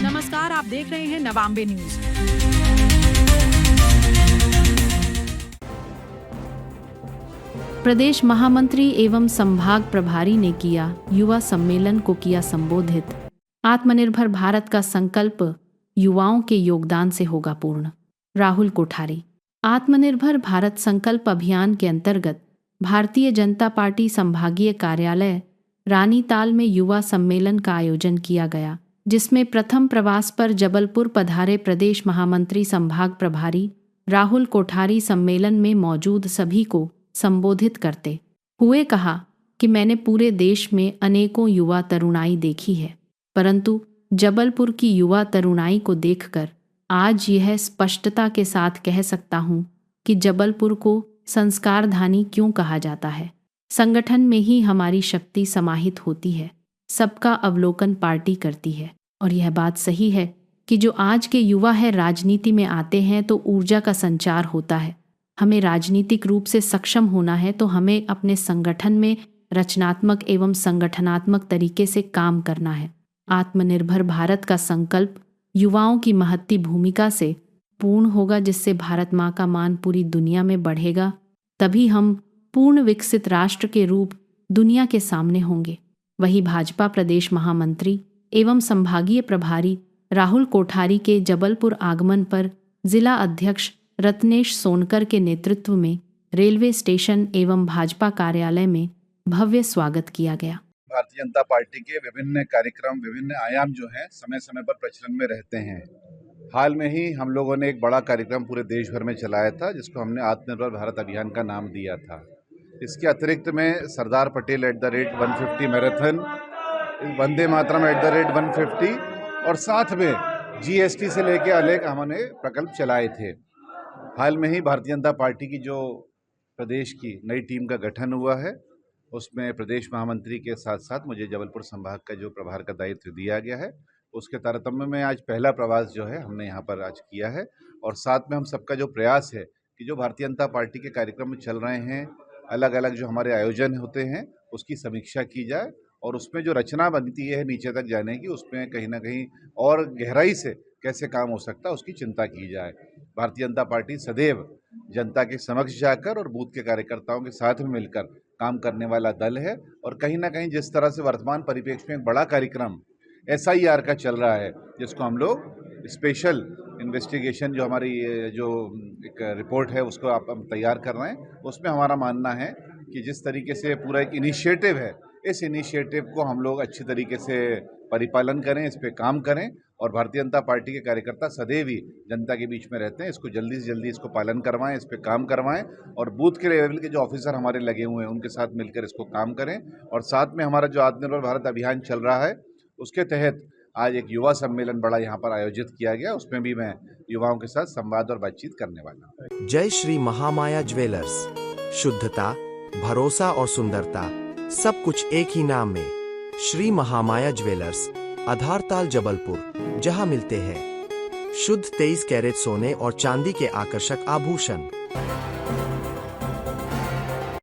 नमस्कार, आप देख रहे हैं नवांबे न्यूज। प्रदेश महामंत्री एवं संभाग प्रभारी ने किया युवा सम्मेलन को किया संबोधित। आत्मनिर्भर भारत का संकल्प युवाओं के योगदान से होगा पूर्ण। राहुल कोठारी। आत्मनिर्भर भारत संकल्प अभियान के अंतर्गत भारतीय जनता पार्टी संभागीय कार्यालय रानीताल में युवा सम्मेलन का आयोजन किया गया, जिसमें प्रथम प्रवास पर जबलपुर पधारे प्रदेश महामंत्री संभाग प्रभारी राहुल कोठारी सम्मेलन में मौजूद सभी को संबोधित करते हुए कहा कि मैंने पूरे देश में अनेकों युवा तरुणाई देखी है, परंतु जबलपुर की युवा तरुणाई को देखकर आज यह स्पष्टता के साथ कह सकता हूँ कि जबलपुर को संस्कारधानी क्यों कहा जाता है। संगठन में ही हमारी शक्ति समाहित होती है, सबका अवलोकन पार्टी करती है। और यह बात सही है कि जो आज के युवा है राजनीति में आते हैं तो ऊर्जा का संचार होता है। हमें राजनीतिक रूप से सक्षम होना है तो हमें अपने संगठन में रचनात्मक एवं संगठनात्मक तरीके से काम करना है। आत्मनिर्भर भारत का संकल्प युवाओं की महत्ती भूमिका से पूर्ण होगा, जिससे भारत माँ का मान पूरी दुनिया में बढ़ेगा। तभी हम पूर्ण विकसित राष्ट्र के रूप दुनिया के सामने होंगे। वही भाजपा प्रदेश महामंत्री एवं संभागीय प्रभारी राहुल कोठारी के जबलपुर आगमन पर जिला अध्यक्ष रत्नेश सोनकर के नेतृत्व में रेलवे स्टेशन एवं भाजपा कार्यालय में भव्य स्वागत किया गया। भारतीय जनता पार्टी के विभिन्न कार्यक्रम, विभिन्न आयाम जो हैं समय समय पर प्रचलन में रहते हैं। हाल में ही हम लोगों ने एक बड़ा कार्यक्रम पूरे देश भर में चलाया था, जिसको हमने आत्मनिर्भर भारत अभियान का नाम दिया था। इसके अतिरिक्त में सरदार पटेल @150 मैराथन, वंदे मातरम @150 और साथ में GST से लेके अनेक हमने प्रकल्प चलाए थे। हाल में ही भारतीय जनता पार्टी की जो प्रदेश की नई टीम का गठन हुआ है, उसमें प्रदेश महामंत्री के साथ साथ मुझे जबलपुर संभाग का जो प्रभार का दायित्व दिया गया है, उसके तारतम्य में आज पहला प्रवास जो है हमने यहाँ पर आज किया है। और साथ में हम सबका जो प्रयास है कि जो भारतीय जनता पार्टी के कार्यक्रम चल रहे हैं, अलग अलग जो हमारे आयोजन होते हैं, उसकी समीक्षा की जाए और उसमें जो रचना बनती है नीचे तक जाने की, उसमें कहीं ना कहीं और गहराई से कैसे काम हो सकता है उसकी चिंता की जाए। भारतीय जनता पार्टी सदैव जनता के समक्ष जाकर और बूथ के कार्यकर्ताओं के साथ में मिलकर काम करने वाला दल है। और कहीं ना कहीं जिस तरह से वर्तमान परिप्रेक्ष्य में एक बड़ा कार्यक्रम SIR का चल रहा है, जिसको हम लोग स्पेशल इन्वेस्टिगेशन जो हमारी जो एक रिपोर्ट है उसको हम तैयार कर रहे हैं, उसमें हमारा मानना है कि जिस तरीके से पूरा एक इनिशिएटिव है, इस इनिशिएटिव को हम लोग अच्छी तरीके से परिपालन करें, इस पे काम करें। और भारतीय जनता पार्टी के कार्यकर्ता सदैव ही जनता के बीच में रहते हैं, इसको जल्दी से जल्दी इसको पालन करवाएं, इस पे काम करवाएं और बूथ के लेवल के जो ऑफिसर हमारे लगे हुए हैं उनके साथ मिलकर इसको काम करें। और साथ में हमारा जो आत्मनिर्भर भारत अभियान चल रहा है, उसके तहत आज एक युवा सम्मेलन बड़ा यहाँ पर आयोजित किया गया, उसमें भी मैं युवाओं के साथ संवाद और बातचीत करने वाला हूँ। जय श्री महामाया ज्वेलर्स। शुद्धता, भरोसा और सुंदरता सब कुछ एक ही नाम में। श्री महामाया ज्वेलर्स, आधारताल जबलपुर, जहां मिलते हैं शुद्ध 23 कैरेट सोने और चांदी के आकर्षक आभूषण।